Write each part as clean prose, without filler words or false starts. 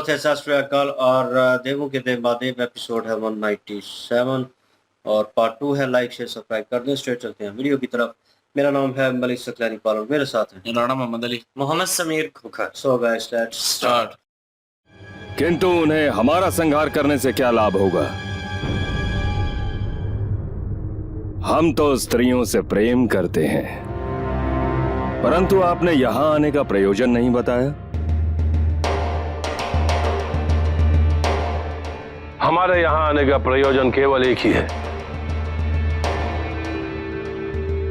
नमस्ते, सत श्री अकाल। और देवों के देव महादेव एपिसोड है 197 और पार्ट 2 है। लाइक शेयर सब्सक्राइब कर दें। स्ट्रेट चलते हैं वीडियो की तरफ। मेरा नाम है मलिक सकलैनी पालन, मेरे साथ हैं Rana Mohammad Ali, Mohammad Sameer Khokhar. So guys let's start. किंतु उन्हें हमारा संहार करने से क्या लाभ होगा? हम तो स्त्रियों से प्रेम करते हैं, परंतु आपने यहां आने का प्रयोजन नहीं बताया। हमारे यहां आने का प्रयोजन केवल एक ही है,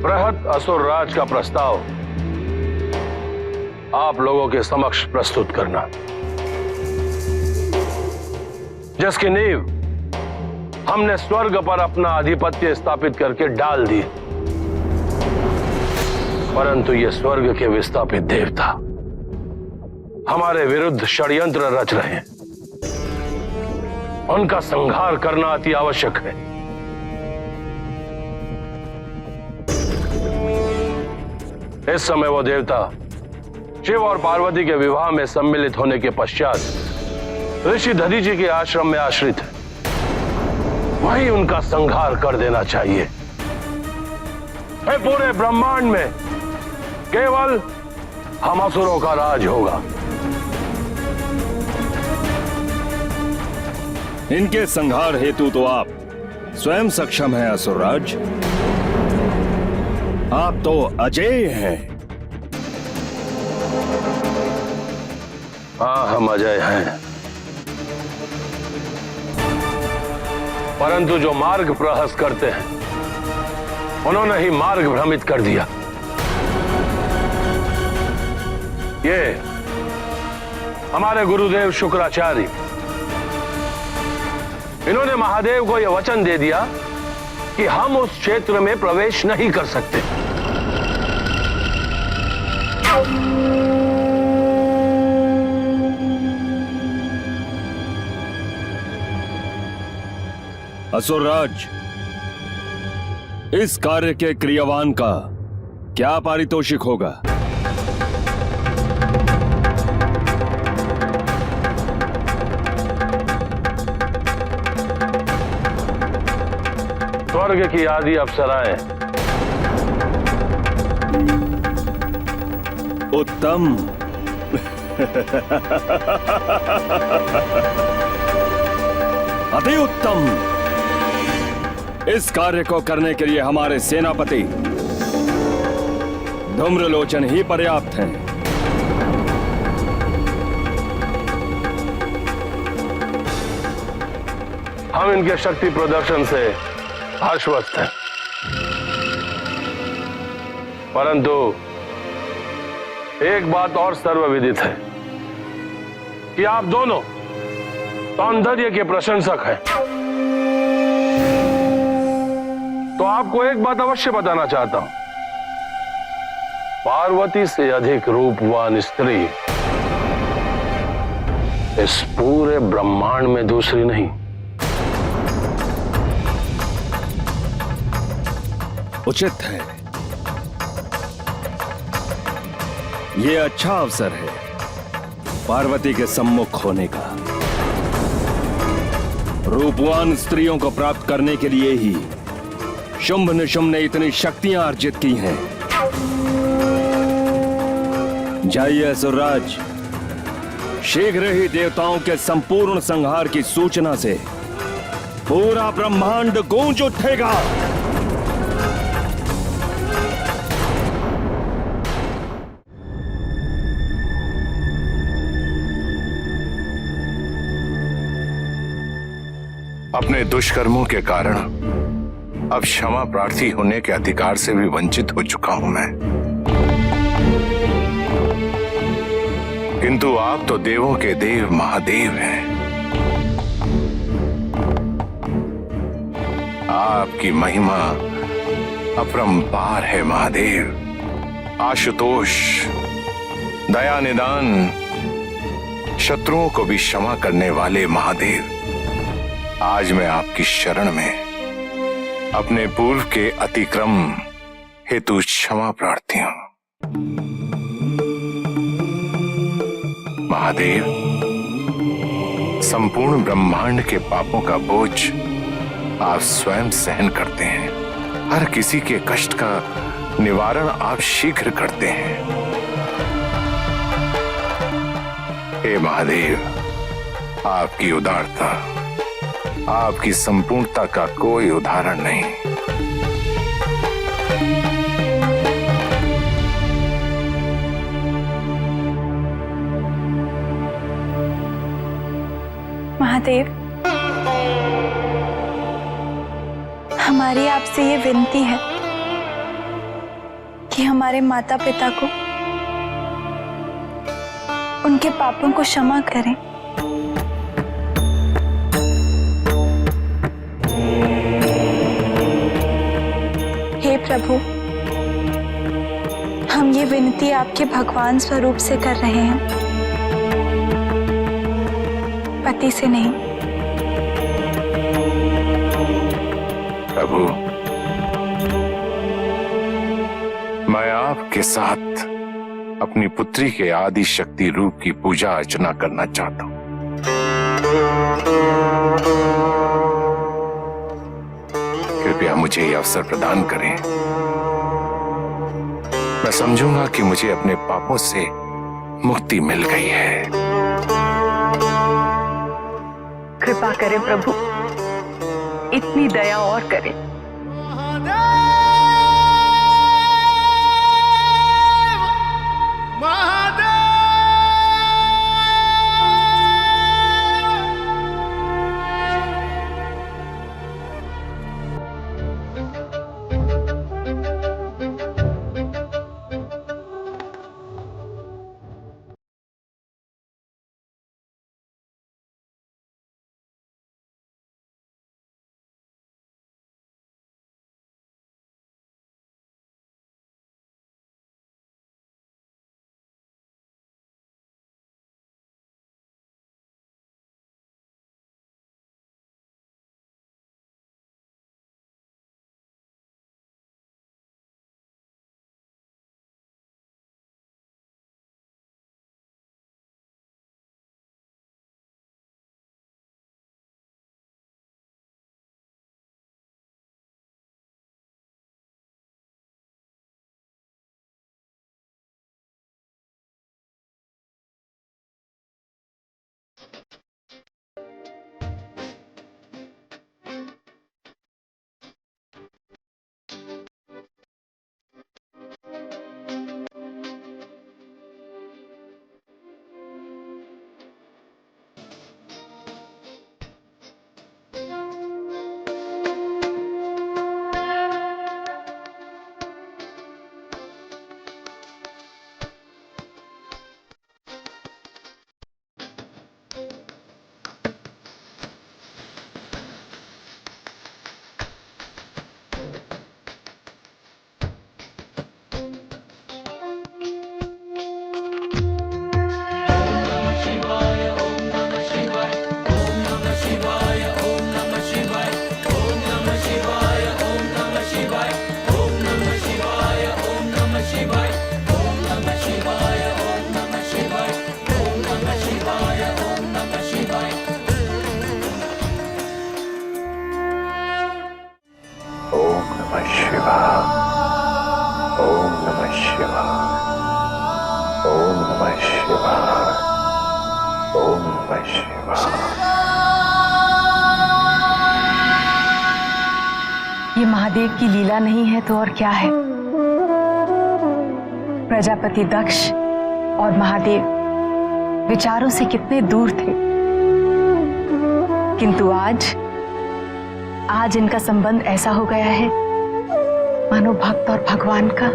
बृहद असुर राज का प्रस्ताव आप लोगों के समक्ष प्रस्तुत करना, जिसकी नींव हमने स्वर्ग पर अपना आधिपत्य स्थापित करके डाल दी। परंतु ये स्वर्ग के विस्थापित देवता हमारे विरुद्ध षड्यंत्र रच रहे हैं। उनका संहार करना अति आवश्यक है। इस समय वो देवता शिव और पार्वती के विवाह में सम्मिलित होने के पश्चात ऋषि दधीचि के आश्रम में आश्रित है। वहीं उनका संहार कर देना चाहिए। पूरे ब्रह्मांड में केवल हम असुरों का राज होगा। इनके संहार हेतु तो आप स्वयं सक्षम हैं असुरराज। आप तो अजेय हैं। हाँ, हम अजय हैं, परंतु जो मार्ग प्रहस करते हैं उन्होंने ही मार्ग भ्रमित कर दिया। ये हमारे गुरुदेव शुक्राचार्य, इन्होंने महादेव को यह वचन दे दिया कि हम उस क्षेत्र में प्रवेश नहीं कर सकते। असुरराज, इस कार्य के क्रियावान का क्या पारितोषिक होगा? स्वर्ग की आदि अप्सराएं। उत्तम। अति उत्तम। इस कार्य को करने के लिए हमारे सेनापति धूम्रलोचन ही पर्याप्त हैं। हम इनके शक्ति प्रदर्शन से आश्वस्त हैं, परंतु एक बात और सर्वविदित है कि आप दोनों सौंदर्य के प्रशंसक हैं। तो आपको एक बात अवश्य बताना चाहता हूं, पार्वती से अधिक रूपवान स्त्री इस पूरे ब्रह्मांड में दूसरी नहीं। उचित है। यह अच्छा अवसर है पार्वती के सम्मुख होने का। रूपवान स्त्रियों को प्राप्त करने के लिए ही शुंभ निशुंभ ने इतनी शक्तियां अर्जित की हैं। जाइए असुरराज, शीघ्र ही देवताओं के संपूर्ण संहार की सूचना से पूरा ब्रह्मांड गूंज उठेगा। अपने दुष्कर्मों के कारण अब क्षमा प्रार्थी होने के अधिकार से भी वंचित हो चुका हूं मैं। किंतु आप तो देवों के देव महादेव हैं। आपकी महिमा अपरंपार है महादेव। आशुतोष, दया निदान, शत्रुओं को भी क्षमा करने वाले महादेव, आज मैं आपकी शरण में अपने पूर्व के अतिक्रम हेतु क्षमा प्रार्थी हूं। महादेव, संपूर्ण ब्रह्मांड के पापों का बोझ आप स्वयं सहन करते हैं। हर किसी के कष्ट का निवारण आप शीघ्र करते हैं। हे महादेव, आपकी उदारता, आपकी संपूर्णता का कोई उदाहरण नहीं। महादेव, हमारी आपसे ये विनती है कि हमारे माता पिता को, उनके पापों को क्षमा करें। हे प्रभु, हम ये विनती आपके भगवान स्वरूप से कर रहे हैं, पति से नहीं। प्रभु, मैं आपके साथ अपनी पुत्री के आदि शक्ति रूप की पूजा अर्चना करना चाहता हूं। कृपया मुझे यह अवसर प्रदान करें। मैं समझूंगा कि मुझे अपने पापों से मुक्ति मिल गई है। कृपा करें प्रभु, इतनी दया और करें। ये महादेव की लीला नहीं है तो और क्या है। प्रजापति दक्ष और महादेव विचारों से कितने दूर थे, किंतु आज इनका संबंध ऐसा हो गया है मानो भक्त और भगवान का।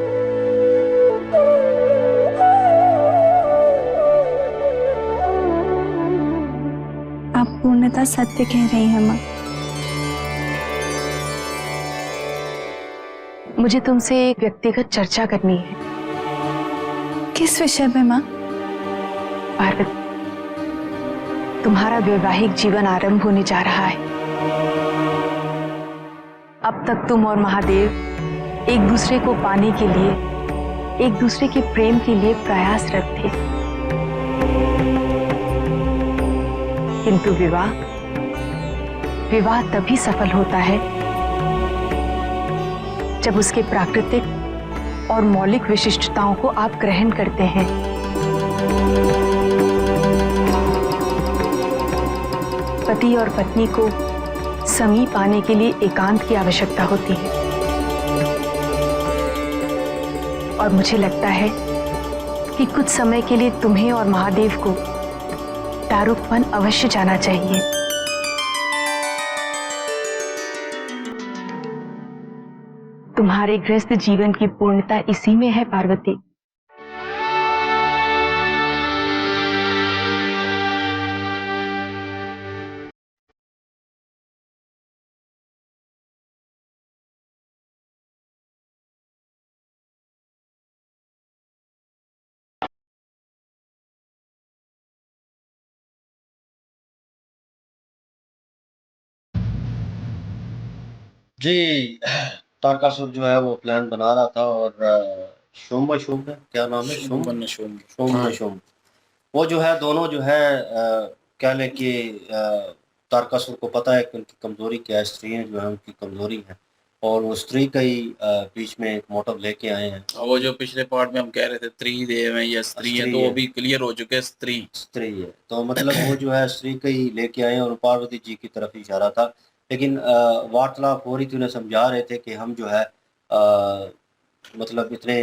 आप पूर्णतः सत्य कह रही हैं माँ। मुझे तुमसे एक व्यक्तिगत चर्चा करनी है। किस विषय में माँ? पार्वती, तुम्हारा वैवाहिक जीवन आरंभ होने जा रहा है। अब तक तुम और महादेव एक दूसरे को पाने के लिए, एक दूसरे के प्रेम के लिए प्रयासरत थे, किंतु विवाह विवाह तभी सफल होता है जब उसके प्राकृतिक और मौलिक विशिष्टताओं को आप ग्रहण करते हैं। पति और पत्नी को समीप आने के लिए एकांत की आवश्यकता होती है और मुझे लगता है कि कुछ समय के लिए तुम्हें और महादेव को दारुकवन अवश्य जाना चाहिए। तुम्हारे गृहस्थ जीवन की पूर्णता इसी में है पार्वती। जी, तारकासुर जो है वो प्लान बना रहा था और शुम्भ शुम्भ क्या नाम है, शुम्भ शुम्भ शुम्भ वो जो है दोनों जो है कह लें कि तारकासुर को पता है कि उनकी कमजोरी क्या है, स्त्रियां जो है उनकी कमजोरी है और वो स्त्री का ही बीच में एक मोटिव लेके आए हैं। और वो जो पिछले पार्ट में हम कह रहे थे त्रिदेव है या स्त्री है, तो वो भी क्लियर हो चुके हैं, स्त्री है। तो मतलब वो जो है स्त्री का ही लेके आए और पार्वती जी की तरफ इशारा था। लेकिन वार्तालाप हो रही थी, उन्हें समझा रहे थे कि हम जो है मतलब इतने,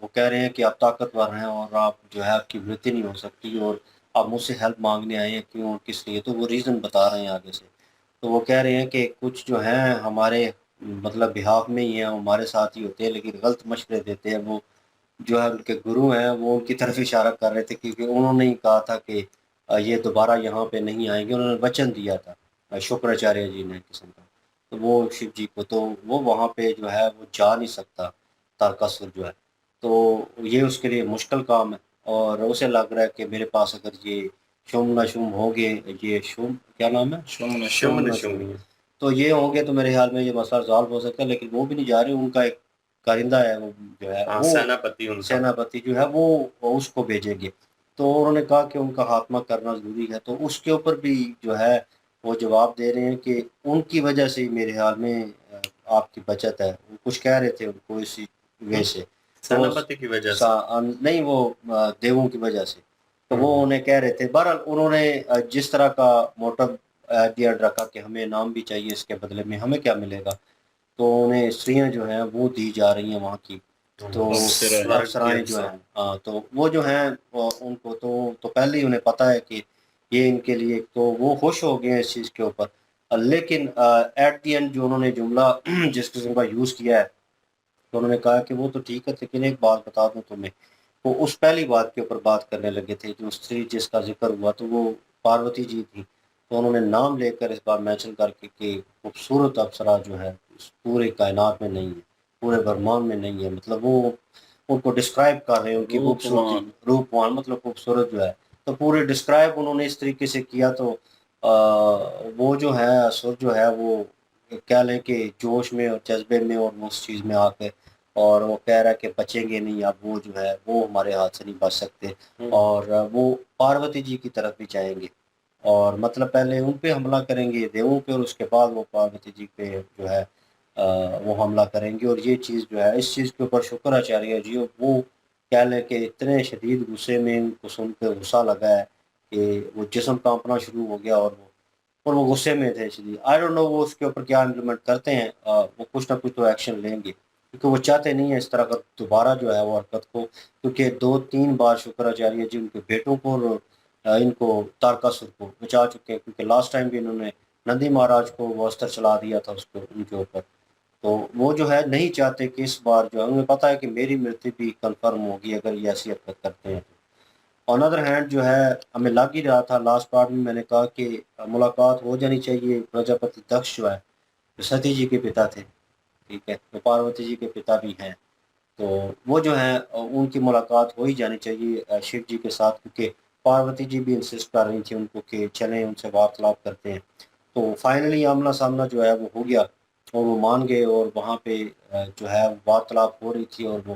वो कह रहे हैं कि आप ताकतवर हैं और आप जो है आपकी मृत्यु नहीं हो सकती और आप मुझसे हेल्प मांगने आए हैं, क्यों और किस लिए, तो वो रीज़न बता रहे हैं आगे से। तो वो कह रहे हैं कि कुछ जो हैं हमारे मतलब बिहाफ में ही हैं, हमारे साथ ही होते हैं, लेकिन गलत मशवरे देते हैं। वो जो है उनके गुरु हैं, वो उनकी तरफ इशारा कर रहे थे क्योंकि उन्होंने ही कहा था कि ये दोबारा यहाँ पे नहीं आएंगे, उन्होंने वचन दिया था शुक्राचार्य जी ने किस्म का। तो वो शिव जी को, तो वो वहाँ पे जो है वो जा नहीं सकता तारकासुर जो है, तो ये उसके लिए मुश्किल काम है और उसे लग रहा है कि मेरे पास अगर ये शुम्भ नशुम्भ होंगे, ये शुम्भ क्या नाम है, शुम्भ नशुम्भ, तो ये होंगे तो मेरे ख्याल में ये मसला सॉल्व हो सकता है। लेकिन वो भी नहीं जा रहे, उनका एक कारिंदा है वो जो है, वो सेनापति जो है वो उसको भेजेंगे। तो उन्होंने कहा कि उनका खात्मा करना ज़रूरी है, तो उसके ऊपर भी जो है वो जवाब दे रहे हैं कि उनकी वजह से ही मेरे ख्याल में आपकी बचत है। वो कुछ कह रहे थे उनको इसी वे से, सेनापति की वजह से नहीं, वो देवों की वजह से। तो वो उन्हें कह रहे थे, बहरहाल उन्होंने जिस तरह का मोटिव दिया रखा कि हमें नाम भी चाहिए, इसके बदले में हमें क्या मिलेगा, तो उन्हें स्त्रियां जो हैं वो दी जा रही हैं वहाँ की, तो अप्सराएं जो हैं, हाँ, तो वो जो हैं उनको तो पहले ही उन्हें पता है कि ये इनके लिए, तो वो खुश हो गए हैं इस चीज़ के ऊपर। लेकिन एट दी एंड जो उन्होंने जुमला जिस किस्म का यूज़ किया है, तो उन्होंने कहा कि वो तो ठीक है, लेकिन एक बात बता दूं तुम्हें, वो उस पहली बात के ऊपर बात करने लगे थे, जो स्त्री जिसका जिक्र हुआ तो वो पार्वती जी थी। तो उन्होंने नाम लेकर इस बार मेंशन करके कि खूबसूरत अप्सरा जो है इस पूरे कायनात में नहीं है, पूरे ब्रह्मांड में नहीं है, मतलब वो उनको डिस्क्राइब कर रहे हैं, उनकी खूबसूरती, रूपवान मतलब खूबसूरत जो है, तो पूरे डिस्क्राइब उन्होंने इस तरीके से किया। तो वो जो है असुर जो है वो कह लें कि जोश में और जज्बे में और उस चीज़ में आके, और वो कह रहा है कि बचेंगे नहीं, अब वो जो है वो हमारे हाथ से नहीं बच सकते और वो पार्वती जी की तरफ भी जाएंगे और मतलब पहले उन पे हमला करेंगे देवों पे और उसके बाद वो पार्वती जी पे जो है वो हमला करेंगे। और ये चीज़ जो है, इस चीज़ के ऊपर शुक्राचार्य जी वो कह लें कि इतने शदीद गुस्से में, उनको सुन के गुस्सा लगा है कि वो जिस्म कांपना शुरू हो गया और वो गुस्से में थे इसलिए। आई डोंट नो वो उसके ऊपर क्या इम्प्लीमेंट करते हैं, वो कुछ ना कुछ तो एक्शन लेंगे क्योंकि वो चाहते नहीं है इस तरह का दोबारा जो है वो हरकत को, क्योंकि 2-3 बार शुक्राचार्य जी उनके बेटों को और इनको तारकासुर को बचा चुके हैं, क्योंकि लास्ट टाइम भी इन्होंने नंदी महाराज को वो अस्त्र चला दिया था उसको उनके ऊपर। तो वो जो है नहीं चाहते कि इस बार जो है, उन्हें पता है कि मेरी मृत्यु भी कंफर्म होगी अगर ये ऐसी हरकत करते हैं। ऑन अदर हैंड जो है हमें लग ही रहा था, लास्ट पार्ट में मैंने कहा कि मुलाकात हो जानी चाहिए। प्रजापति दक्ष जो है जो सती जी के पिता थे, ठीक है, तो पार्वती जी के पिता भी हैं, तो वो जो है उनकी मुलाकात हो ही जानी चाहिए शिव जी के साथ, क्योंकि पार्वती जी भी इंसिस्ट कर रही थी उनको कि चलें उनसे वार्तालाप करते हैं। तो फाइनली आमना सामना जो है वो हो गया और वो मान गए और वहाँ पे जो है वार्तालाप हो रही थी और वो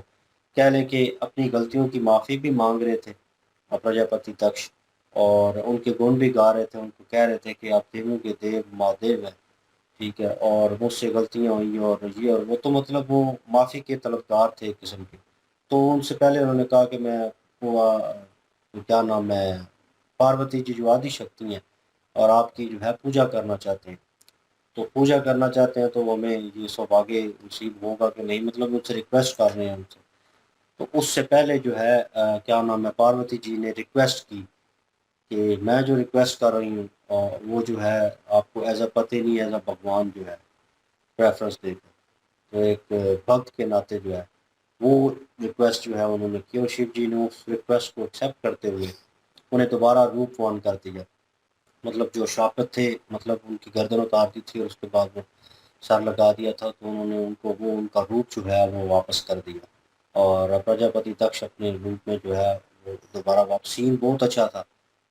कह लें कि अपनी गलतियों की माफ़ी भी मांग रहे थे प्रजापति दक्ष। और उनके गुण भी गा रहे थे, उनको कह रहे थे कि आप देवों के देव महादेव हैं, ठीक है, और मुझसे गलतियाँ हुई और ये और वो, तो मतलब वो माफ़ी के तलबगार थे एक किस्म के। तो उनसे पहले उन्होंने कहा कि मैं क्या नाम है, पार्वती जी जो आदि शक्ति हैं और आपकी जो है पूजा करना चाहते हैं। तो पूजा करना चाहते हैं तो हमें ये सब आगे रिसीव होगा कि नहीं, मतलब मुझसे रिक्वेस्ट कर रहे हैं उनसे। तो उससे पहले जो है क्या नाम है, पार्वती जी ने रिक्वेस्ट की कि मैं जो रिक्वेस्ट कर रही हूँ वो जो है आपको एज अ पति नहीं, एज अ भगवान जो है प्रेफरेंस देकर। तो एक भक्त के नाते जो है वो रिक्वेस्ट जो है उन्होंने की, और शिव जी ने उस रिक्वेस्ट को एक्सेप्ट करते हुए उन्हें दोबारा रूपवान कर दिया। मतलब जो शापित थे, मतलब उनकी गर्दन उतार दी थी और उसके बाद वो सर लगा दिया था, तो उन्होंने उनको वो उनका रूप जो है वो वापस कर दिया, और प्रजापति दक्ष अपने रूप में जो है वो दोबारा वापस। सीन बहुत अच्छा था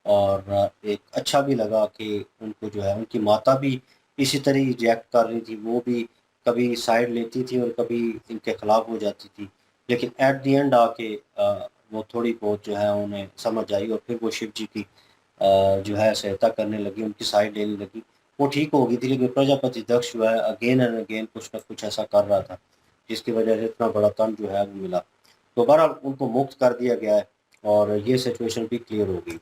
और एक अच्छा भी लगा कि उनको जो है उनकी माता भी इसी तरह ही रिएक्ट कर रही थी, वो भी कभी साइड लेती थी और कभी इनके खिलाफ हो जाती थी, लेकिन एट द एंड आके वो थोड़ी बहुत जो है उन्हें समझ आई और फिर वो शिव जी की जो है सहायता करने लगी, उनकी साइड लेने लगी। वो ठीक हो गई थी, लेकिन प्रजापति दक्ष जो है अगेन एंड अगेन कुछ ना कुछ ऐसा कर रहा था जिसकी वजह से इतना बड़ा तंज जो है वो मिला। तो बहरहाल उनको मुक्त कर दिया गया है और ये सिचुएशन भी क्लियर हो गई।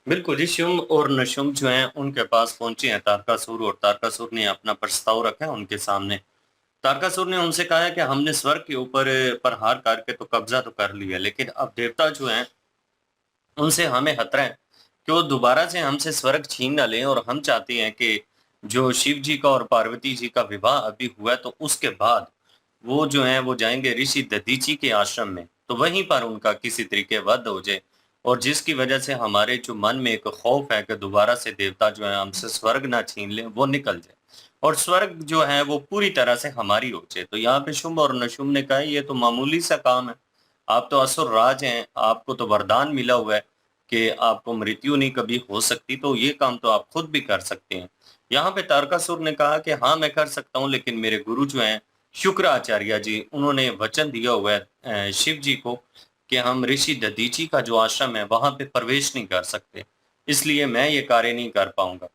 बिल्कुल जी, शुम्भ और निशुम्भ जो हैं उनके पास पहुंचे हैं तारकासुर, और तारकासुर ने अपना प्रस्ताव रखा है उनके सामने। तारकासुर ने उनसे कहा है कि हमने स्वर्ग के ऊपर प्रहार करके तो कब्जा तो कर लिया, लेकिन अब देवता जो हैं उनसे हमें खतरा है कि वो दोबारा से हमसे स्वर्ग छीन ना लें, और हम चाहते हैं कि जो शिव जी का और पार्वती जी का विवाह अभी हुआ है तो उसके बाद वो जो है वो जाएंगे ऋषि दधीची के आश्रम में, तो वहीं पर उनका किसी तरीके वध हो जाए, और जिसकी वजह से हमारे जो मन में एक खौफ है कि दोबारा से देवता जो है हमसे स्वर्ग ना छीन लें, वो निकल जाए और स्वर्ग जो है वो पूरी तरह से हमारी हो जाए। तो यहाँ पे शुंभ और निशुंभ ने कहा ये तो मामूली सा काम है, आप तो असुर राज हैं, आपको तो वरदान मिला हुआ है कि आपको मृत्यु नहीं कभी हो सकती, तो ये काम तो आप खुद भी कर सकते हैं। यहाँ पे तारकासुर ने कहा कि हाँ मैं कर सकता हूँ, लेकिन मेरे गुरु जो हैं शुक्राचार्य जी, उन्होंने वचन दिया हुआ है शिव जी को कि हम ऋषि दधीची का जो आश्रम है वहां पे प्रवेश नहीं कर सकते, इसलिए मैं ये कार्य नहीं कर पाऊंगा।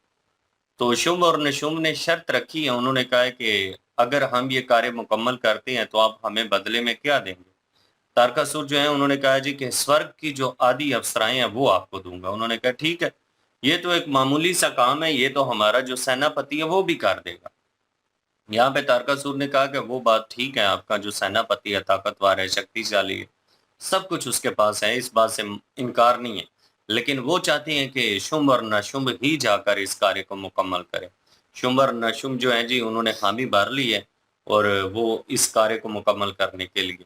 तो शुंभ और निशुंभ ने शर्त रखी है, उन्होंने कहा है कि अगर हम ये कार्य मुकम्मल करते हैं तो आप हमें बदले में क्या देंगे। तारकासुर जो है उन्होंने कहा जी कि स्वर्ग की जो आदि अप्सराएं हैं वो आपको दूंगा। उन्होंने कहा ठीक है, ये तो एक मामूली सा काम है, ये तो हमारा जो सेनापति है वो भी कर देगा। यहाँ पे तारकासुर ने कहा कि वो बात ठीक है, आपका जो सेनापति है ताकतवर है, शक्तिशाली है, सब कुछ उसके पास है, इस बात से इनकार नहीं है, लेकिन वो चाहती हैं कि शुंभ और नशुंभ ही जाकर इस कार्य को मुकम्मल करें। शुंभ और नशुंभ जो है जी उन्होंने हामी भर ली है और वो इस कार्य को मुकम्मल करने के लिए।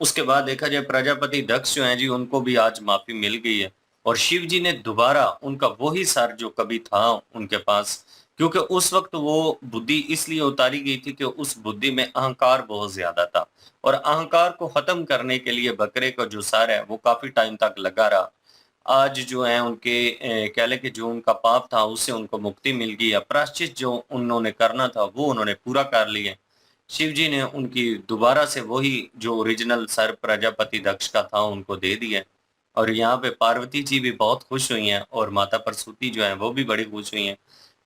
उसके बाद देखा जाए प्रजापति दक्ष जो हैं जी उनको भी आज माफी मिल गई है, और शिव जी ने दोबारा उनका वही सर जो कभी था उनके पास, क्योंकि उस वक्त वो बुद्धि इसलिए उतारी गई थी कि उस बुद्धि में अहंकार बहुत ज्यादा था, और अहंकार को खत्म करने के लिए बकरे का जो सर है वो काफी टाइम तक लगा रहा। आज जो है उनके कह लें कि जो उनका पाप था उससे उनको मुक्ति मिल गई है, प्रायश्चित जो उन्होंने करना था वो उन्होंने पूरा कर लिया। शिव जी ने उनकी दोबारा से वही जो ओरिजिनल सर प्रजापति दक्ष का था उनको दे दिया, और यहाँ पे पार्वती जी भी बहुत खुश हुई हैं और माता प्रसूति जो है वो भी बड़ी खुश हुई हैं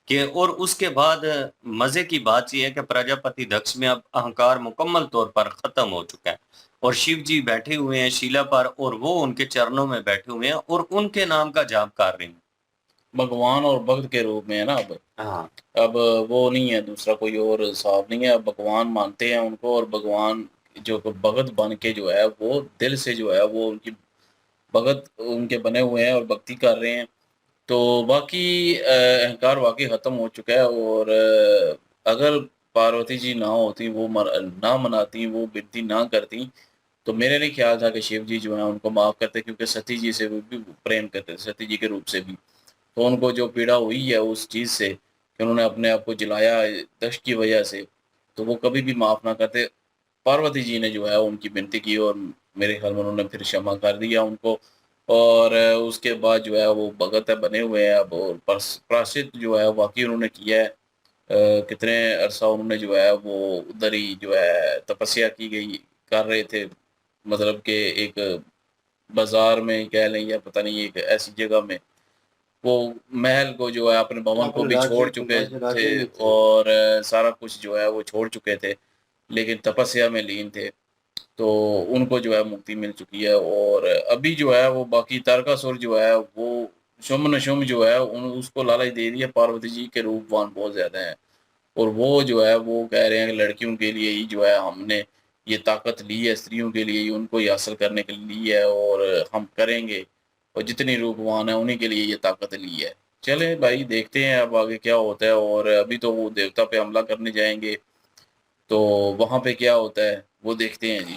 कि, और उसके बाद मजे की बात यह है कि प्रजापति दक्ष में अब अहंकार मुकम्मल तौर पर खत्म हो चुका है, और शिव जी बैठे हुए हैं शिला पर और वो उनके चरणों में बैठे हुए हैं और उनके नाम का जाप कर रहे हैं। भगवान और भक्त के रूप में है ना अब। हाँ, अब वो नहीं है, दूसरा कोई और साहब नहीं है, अब भगवान मानते हैं उनको, और भगवान जो भगत बन के जो है वो दिल से जो है वो उनकी भगत उनके बने हुए हैं और भक्ति कर रहे हैं। तो बाकी अहंकार वाकई खत्म हो चुका है, और अगर पार्वती जी ना होती, वो ना मनाती, वो विनती ना करती, तो मेरे नहीं ख्याल था कि शिव जी जो है उनको माफ करते, क्योंकि सती जी से वो भी प्रेम करते थे, सती जी के रूप से भी। तो उनको जो पीड़ा हुई है उस चीज़ से कि उन्होंने अपने आप को जलाया दक्ष की वजह से, तो वो कभी भी माफ़ ना करते। पार्वती जी ने जो है उनकी विनती की और मेरे ख्याल में उन्होंने फिर क्षमा कर दिया उनको, और उसके बाद जो है वो भगत है बने हुए हैं अब, और प्रायश्चित जो है वाकई उन्होंने किया है। कितने अरसा उन्होंने जो है वो उधर ही जो है तपस्या की गई कर रहे थे, मतलब कि एक बाजार में कह लें या पता नहीं एक ऐसी जगह में वो महल को जो है अपने भवन को भी छोड़ चुके थे और सारा कुछ जो है वो छोड़ चुके थे, लेकिन तपस्या में लीन थे। तो उनको जो है मुक्ति मिल चुकी है और अभी जो है वो बाकी तारकासुर जो है वो शुम्भ निशुम्भ जो है उसको लालच दे दिया, पार्वती जी के रूपवान बहुत ज्यादा हैं और वो जो है वो कह रहे हैं कि लड़कियों के लिए ही जो है हमने ये ताकत ली है, स्त्रियों के लिए ही उनको ही हासिल करने के लिए ली है और हम करेंगे और जितनी रूपवान है उन्हीं के लिए ये ताकत ली है। चले भाई देखते हैं अब आगे क्या होता है और अभी तो वो देवता पे हमला करने जाएंगे तो वहां पे क्या होता है वो देखते हैं जी।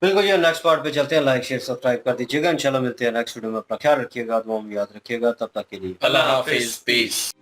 बिल्कुल जी, नेक्स्ट पार्ट पे चलते हैं। लाइक शेयर सब्सक्राइब कर दीजिएगा। इंशाल्लाह मिलते हैं नेक्स्ट वीडियो में। अपना ख्याल रखिएगा, दुआ में याद रखिएगा। तब तक के लिए अल्लाह हाफिज, पीस।